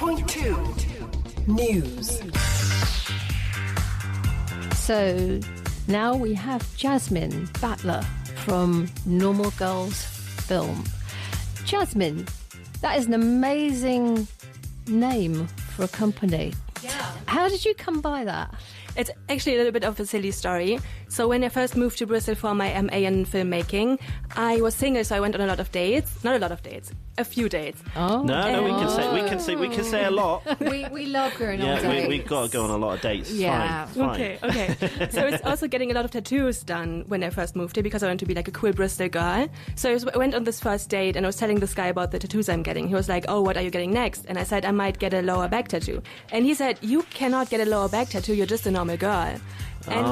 90.2 News. So now we have Jasmin Battler from Normal Girls Film. Jasmin, that is an amazing name for a company. Yeah. How did you come by that? It's actually a little bit of a silly story. So when I first moved to Bristol for my MA in filmmaking, I was single, so I went on a lot of dates. Not a lot of dates, a few dates. No, we can say a lot. we love going on dates. We've got to go on a lot of dates. Yeah. Fine. Okay. So it's also getting a lot of tattoos done when I first moved here because I wanted to be like a cool Bristol girl. So I went on this first date and I was telling this guy about the tattoos I'm getting. He was like, "Oh, what are you getting next?" And I said, "I might get a lower back tattoo." And he said, "You cannot get a lower back tattoo. You're just a normal girl." And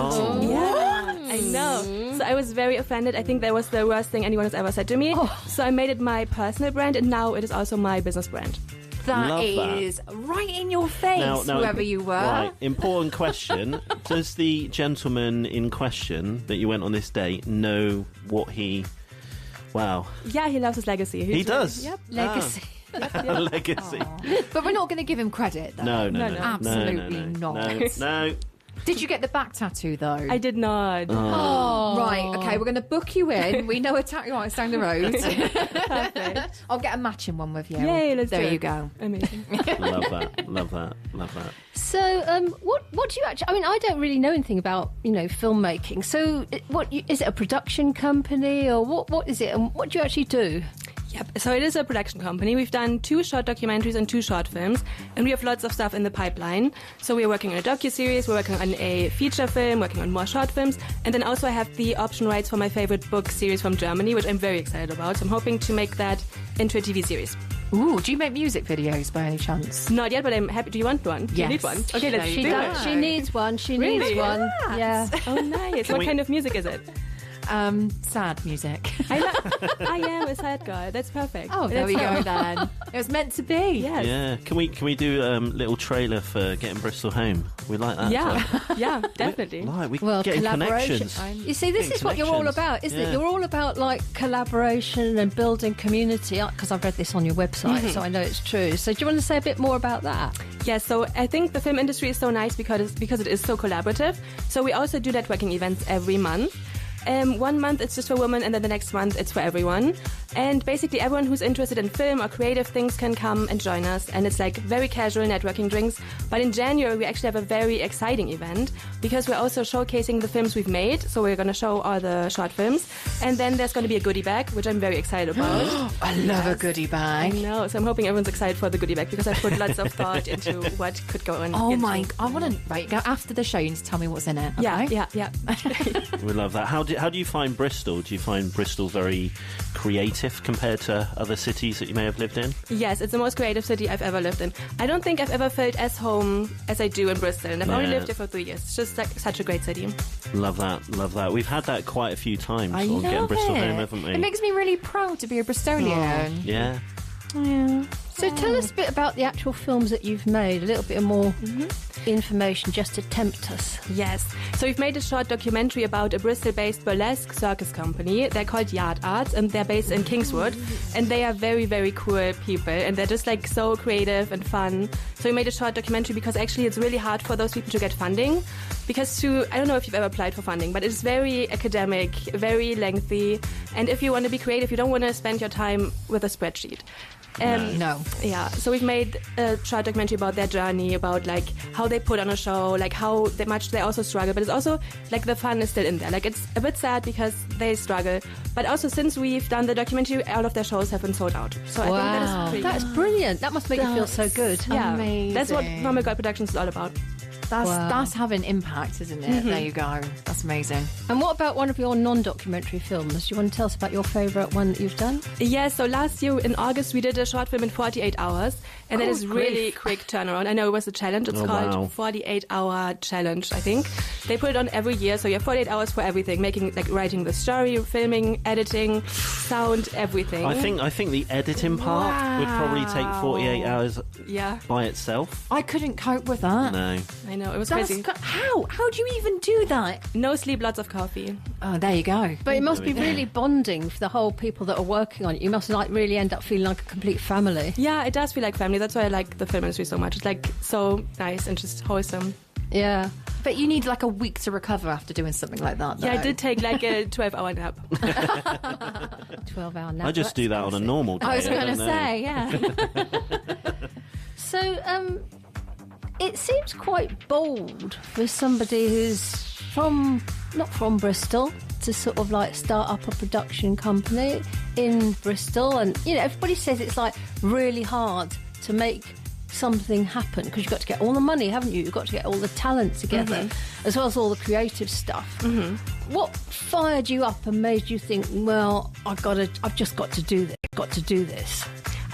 yeah, I know. So I was very offended. I think that was the worst thing anyone has ever said to me. So I made it my personal brand, and now it is also my business brand. That is right in your face, now, whoever you were. Right, important question. Does the gentleman in question that you went on this date know what he... Wow. Yeah, he loves his legacy. He does? Yep. Legacy. Legacy. But we're not going to give him credit, though. No. Absolutely not. No. Did you get the back tattoo, though? I did not. Right, okay, we're going to book you in. We know a tattoo artist down the road. Perfect. I'll get a matching one with you. Yay, let's do There it. you go. Amazing. Love that. So, what do you actually... I mean, I don't really know anything about, filmmaking. So, is it a production company or what is it? And what do you actually do? Yep. So it is a production company. We've done 2 short documentaries and 2 short films, and we have lots of stuff in the pipeline. So we're working on a docuseries, we're working on a feature film, working on more short films, and then also I have the option rights for my favorite book series from Germany, which I'm very excited about. So I'm hoping to make that into a TV series. Ooh, do you make music videos by any chance? Not yet, but I'm happy. Do you want one? Do you need one? Okay, let's do it. She needs one. She needs one. Yeah. Oh, nice. What kind of music is it? Sad music. I am a sad guy. That's perfect. Oh, there we go then. It was meant to be. Yes. Yeah. Can we do a little trailer for Getting Bristol Home? We like that. Yeah, definitely. We're getting connections. You see, this is what you're all about, isn't it? You're all about collaboration and building community. Because I've read this on your website, so I know it's true. So do you want to say a bit more about that? Yeah, so I think the film industry is so nice because it is so collaborative. So we also do networking events every month. 1 month it's just for women, and then the next month it's for everyone. And basically everyone who's interested in film or creative things can come and join us. And it's like very casual networking drinks. But in January we actually have a very exciting event because we're also showcasing the films we've made. So we're going to show all the short films. And then there's going to be a goodie bag, which I'm very excited about. I love a goodie bag. I know. So I'm hoping everyone's excited for the goodie bag because I put lots of thought into what could go on. Oh my, I want to, go after the show, you need to tell me what's in it. Okay? Yeah. We love that. How do you find Bristol? Do you find Bristol very creative compared to other cities that you may have lived in? Yes, it's the most creative city I've ever lived in. I don't think I've ever felt as home as I do in Bristol, and I've only lived here for 3 years. It's just like such a great city. Love that. We've had that quite a few times I on love Getting Bristol it. Home, haven't we? It makes me really proud to be a Bristolian. Yeah. So tell us a bit about the actual films that you've made, a little bit more information just to tempt us. Yes. So we've made a short documentary about a Bristol-based burlesque circus company. They're called Yard Arts, and they're based in Kingswood. And they are very, very cool people, and they're just like so creative and fun. So we made a short documentary because actually it's really hard for those people to get funding. Because I don't know if you've ever applied for funding, but it's very academic, very lengthy. And if you want to be creative, you don't want to spend your time with a spreadsheet. No. Yeah, so we've made a short documentary about their journey, about like how they put on a show, like how much they also struggle, but it's also like the fun is still in there. Like it's a bit sad because they struggle, but also since we've done the documentary, all of their shows have been sold out. So I think that is pretty That's brilliant. That must make you feel so good. Yeah, amazing. That's what Normal Girl Productions is all about. That's having impact, isn't it? There you go. That's amazing. And what about one of your non-documentary films? Do you want to tell us about your favourite one that you've done? Yeah, so last year in August we did a short film in 48 hours, and that is really quick turnaround. I know it was a challenge. It's called 48-hour challenge, I think. They put it on every year, so you have 48 hours for everything, writing the story, filming, editing, sound, everything. I think the editing part would probably take 48 hours by itself. I couldn't cope with that. No. I know. know. It was crazy. How do you even do that? No sleep, lots of coffee. Oh, there you go. But it must be really bonding for the whole people that are working on it. You must like really end up feeling like a complete family. Yeah, it does feel like family. That's why I like the film industry so much. It's like so nice and just wholesome. Yeah. But you need like a week to recover after doing something like that, though. Yeah, I did take like a 12-hour nap. 12-hour nap. I just do that on a normal day. I was going to don't know. say, yeah. So, it seems quite bold for somebody who's not from Bristol to sort of like start up a production company in Bristol. And, you know, everybody says it's like really hard to make something happen because you've got to get all the money, haven't you? You've got to get all the talent together as well as all the creative stuff. What fired you up and made you think, well, I've just got to do this?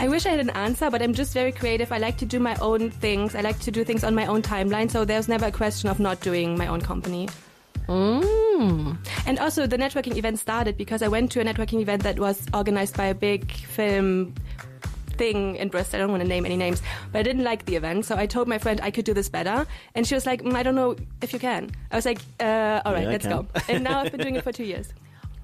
I wish I had an answer, but I'm just very creative. I like to do my own things. I like to do things on my own timeline, so there's never a question of not doing my own company. And also the networking event started because I went to a networking event that was organized by a big film thing in Bristol. I don't want to name any names, but I didn't like the event, so I told my friend I could do this better, and she was like, I don't know if you can. I was like, all right, let's go. And now I've been doing it for 2 years.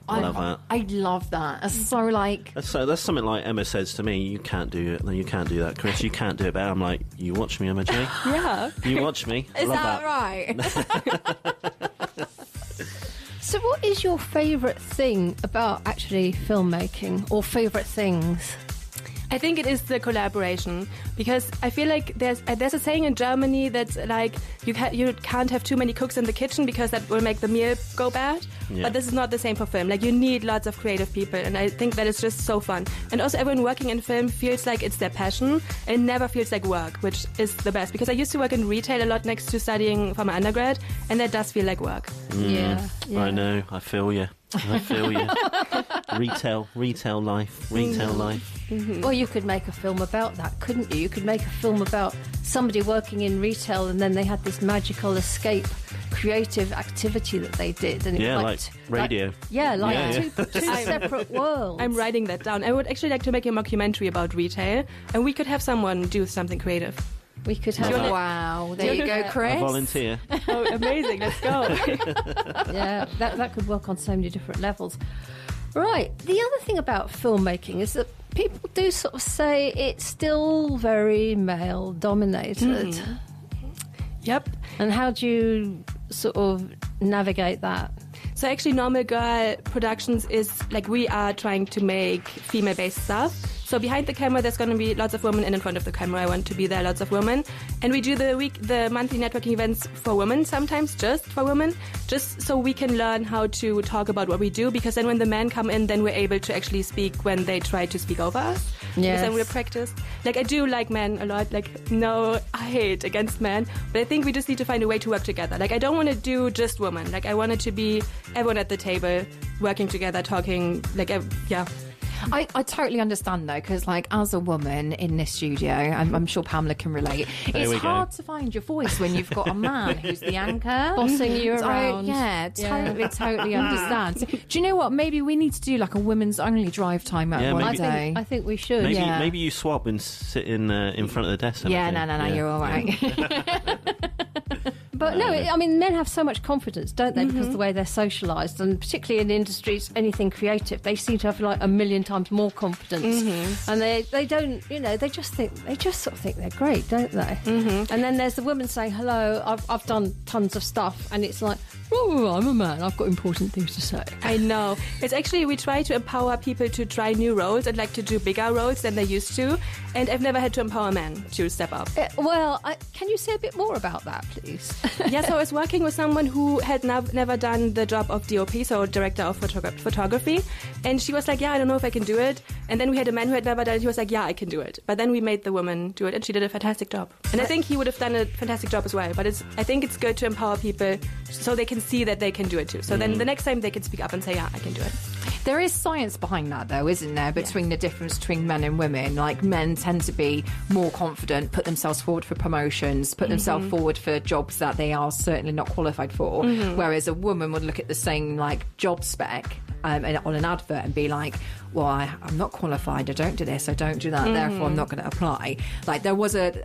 I love that. I love that. That's so like... That's something like Emma says to me, you can't do it. No, you can't do that, Chris. You can't do it better. I'm like, you watch me, Emma J. Yeah. You watch me. Is love that right? So what is your favourite thing about actually filmmaking, or favourite things? I think it is the collaboration, because I feel like there's a saying in Germany that's like you can't have too many cooks in the kitchen because that will make the meal go bad. Yeah. But this is not the same for film. Like, you need lots of creative people, and I think that is just so fun. And also everyone working in film feels like it's their passion and never feels like work, which is the best, because I used to work in retail a lot next to studying for my undergrad, and that does feel like work. Yeah. I know. I feel you. Retail life. Well, you could make a film about that, couldn't you? You could make a film about somebody working in retail and then they had this magical escape creative activity that they did. And it was like radio. Two separate worlds. I'm writing that down. I would actually like to make a mockumentary about retail, and we could have someone do something creative. We could have... Wow, there you go, Chris. I volunteer. Oh, amazing. Let's go. Yeah, that could work on so many different levels. Right. The other thing about filmmaking is that people do sort of say it's still very male-dominated. Yep. And how do you sort of navigate that? So actually, Normal Girl Productions is like, we are trying to make female-based stuff. So behind the camera, there's going to be lots of women, and in front of the camera, I want to be there, lots of women. And we do the monthly networking events for women, sometimes just for women, just so we can learn how to talk about what we do, because then when the men come in, then we're able to actually speak when they try to speak over us. Yes. Because then we're practiced. Like, I do like men a lot. Like, no hate against men, but I think we just need to find a way to work together. Like, I don't want to do just women. Like, I want it to be everyone at the table working together, talking, like, yeah. I totally understand, though, because, like, as a woman in this studio, I'm sure Pamela can relate, it's hard to find your voice when you've got a man who's the anchor. Bossing you around. Totally understand. So, do you know what? Maybe we need to do, like, a women's only drive time at one day. I think we should. Maybe you swap and sit in front of the desk. Yeah, no, you're all right. But no, I mean, men have so much confidence, don't they, because of the way they're socialised, and particularly in industries, anything creative, they seem to have like a million times more confidence, and they don't, you know, they just sort of think they're great, don't they? And then there's the woman saying, hello, I've done tons of stuff, and it's like, oh, I'm a man, I've got important things to say. I know. It's actually, we try to empower people to try new roles and like to do bigger roles than they used to, and I've never had to empower men to step up. Can you say a bit more about that, please? Yeah, so I was working with someone who had never done the job of DOP, so director of photography, and she was like, yeah, I don't know if I can do it. And then we had a man who had never done it. He was like, yeah, I can do it. But then we made the woman do it, and she did a fantastic job. And I think he would have done a fantastic job as well. But I think it's good to empower people so they can see that they can do it too. So then the next time they can speak up and say, yeah, I can do it. There is science behind that, though, isn't there, between the difference between men and women? Like, men tend to be more confident, put themselves forward for promotions, put themselves forward for jobs that they are certainly not qualified for, whereas a woman would look at the same, like, job spec on an advert and be like, well, I'm not qualified, I don't do this, I don't do that, therefore I'm not going to apply. Like, there was a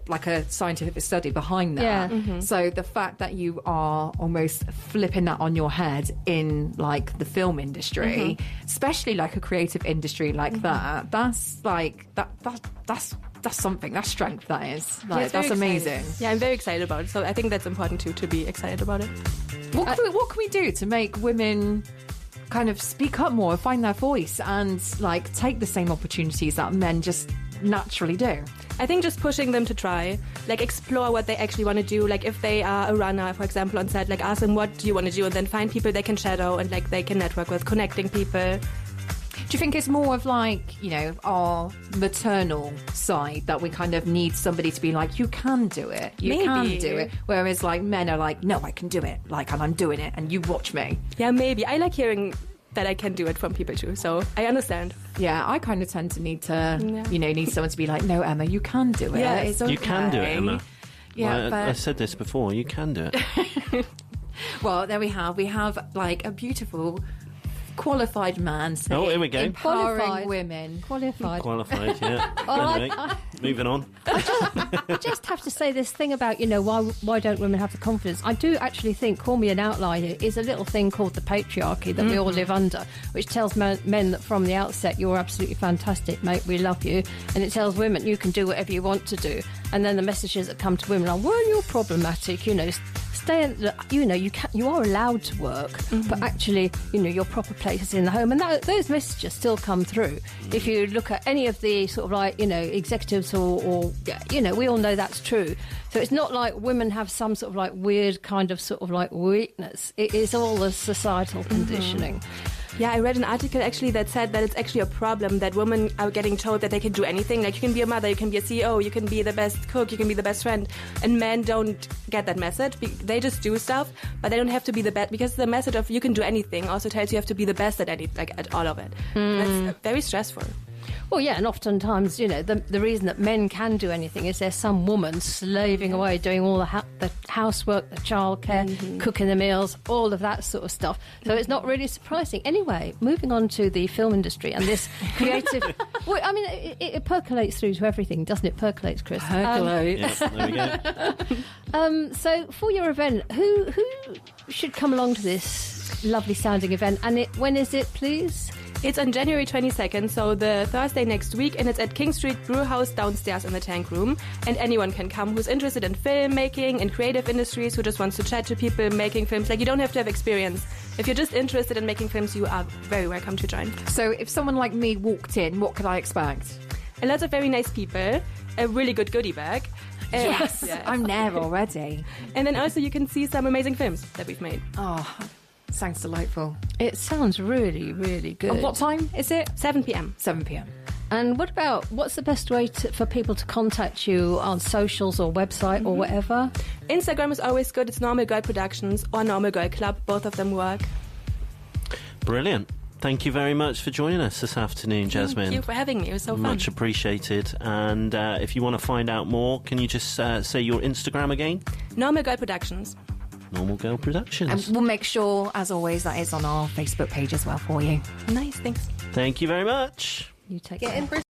scientific study behind that. So the fact that you are almost flipping that on your head in like the film industry, especially like a creative industry like that, that's like that's something. That's strength. That is. Like, that's amazing. Yeah, I'm very excited about it. So I think that's important too, to be excited about it. What can we do to make women kind of speak up more, find their voice, and like take the same opportunities that men just naturally do? I think just pushing them to try, like explore what they actually want to do. Like if they are a runner, for example, on set, like ask them what do you want to do, and then find people they can shadow and like they can network with, connecting people. Do you think it's more of like, you know, our maternal side that we kind of need somebody to be like, you can do it, you can do it, whereas like men are like, no, I can do it, like, and I'm doing it, and you watch me. Yeah, maybe. I like hearing that I can do it from people too, so I understand. Yeah, I kind of tend to need to, you know, need someone to be like, no, Emma, you can do it. Yes. It's okay. You can do it, Emma. Yeah, I said this before, you can do it. Well, there we have like a beautiful qualified man. Oh, here we go. Empowering women. Qualified. Qualified, yeah. Well, Anyway, moving on. I just have to say this thing about, you know, why don't women have the confidence? I do actually think, call me an outlier, is a little thing called the patriarchy that we all live under, which tells men that from the outset, you're absolutely fantastic, mate, we love you. And it tells women, you can do whatever you want to do. And then the messages that come to women are, well, you're problematic, you know, stay in, you know, you are allowed to work, but actually, you know, your proper place is in the home. And those messages still come through. If you look at any of the sort of like, you know, executives or you know, we all know that's true. So it's not like women have some sort of like weird kind of sort of like weakness. It is all the societal conditioning. Yeah, I read an article actually that said that it's actually a problem that women are getting told that they can do anything. Like, you can be a mother, you can be a CEO, you can be the best cook, you can be the best friend. And men don't get that message. They just do stuff, but they don't have to be the best, because the message of you can do anything also tells you have to be the best at at all of it. That's very stressful. Well, yeah, and oftentimes, you know, the reason that men can do anything is there's some woman slaving away doing all the housework, the childcare, cooking the meals, all of that sort of stuff. So it's not really surprising. Anyway, moving on to the film industry and this creative... well, I mean, it percolates through to everything, doesn't it? Percolates, Chris. Percolates. Yeah, there we go. So for your event, who should come along to this lovely sounding event? And when is it, please? It's on January 22nd, so the Thursday next week, and it's at King Street Brew House downstairs in the Tank Room. And anyone can come who's interested in filmmaking, in creative industries, who just wants to chat to people making films. Like, you don't have to have experience. If you're just interested in making films, you are very welcome to join. So if someone like me walked in, what could I expect? And lots of very nice people, a really good goodie bag. Yes, I'm there already. And then also you can see some amazing films that we've made. Oh, sounds delightful. It sounds really, really good. And what time is it? 7 p.m. 7 p.m. And what's the best way for people to contact you on socials or website or whatever? Instagram is always good. It's Normal Girl Productions or Normal Girl Club. Both of them work. Brilliant. Thank you very much for joining us this afternoon, Jasmin. Thank you for having me. It was so fun. Much appreciated. And if you want to find out more, can you just say your Instagram again? Normal Girl Productions. Normal Girl Productions. And we'll make sure, as always, that is on our Facebook page as well for you. Nice, thanks. Thank you very much. You take care.